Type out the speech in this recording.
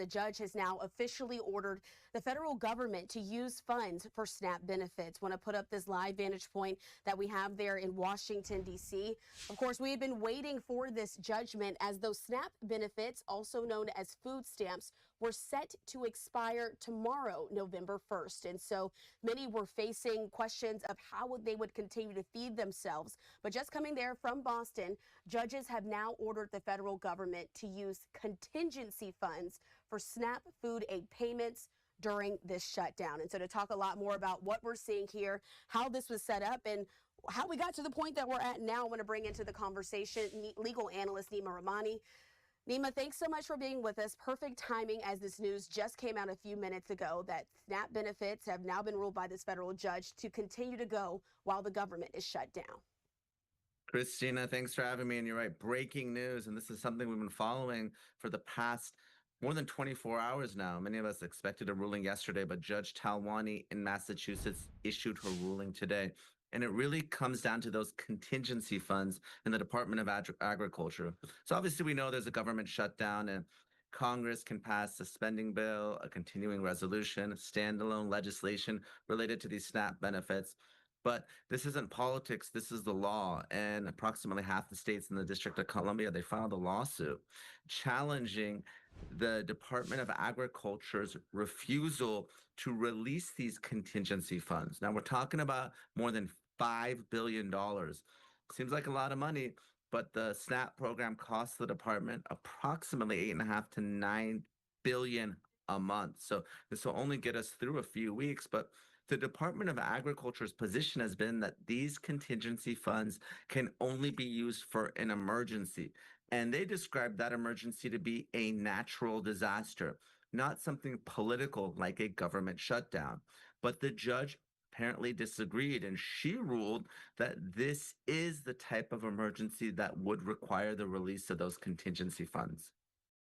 a judge has now officially ordered the federal government to use funds for SNAP benefits. Want to put up this live vantage point that we have there in Washington, D.C. Of course, we have been waiting for this judgment as those SNAP benefits, also known as food stamps, were set to expire tomorrow, November 1st. And so many were facing questions of how they would continue to feed themselves. But just coming there from Boston, judges have now ordered the federal government to use contingency funds for SNAP food aid payments during this shutdown. And so to talk a lot more about what we're seeing here, how this was set up, and how we got to the point that we're at now, I want to bring into the conversation legal analyst Nima Rahmani. Nima, thanks so much for being with us. Perfect timing as this news just came out a few minutes ago that SNAP benefits have now been ruled by this federal judge to continue to go while the government is shut down. Christina, thanks for having me. And you're right, breaking news. And this is something we've been following for the past more than 24 hours now. Many of us expected a ruling yesterday, but Judge Talwani in Massachusetts issued her ruling today. And it really comes down to those contingency funds in the Department of Agriculture. So obviously we know there's a government shutdown and Congress can pass a spending bill, a continuing resolution, standalone legislation related to these SNAP benefits. But this isn't politics, this is the law. And approximately half the states in the District of Columbia, they filed a lawsuit challenging the Department of Agriculture's refusal to release these contingency funds. Now, we're talking about more than $5 billion. Seems like a lot of money, but the SNAP program costs the department approximately 8.5 to 9 billion a month. So this will only get us through a few weeks, but the Department of Agriculture's position has been that these contingency funds can only be used for an emergency. And they describe that emergency to be a natural disaster, not something political like a government shutdown. But the judge apparently disagreed, and she ruled that this is the type of emergency that would require the release of those contingency funds.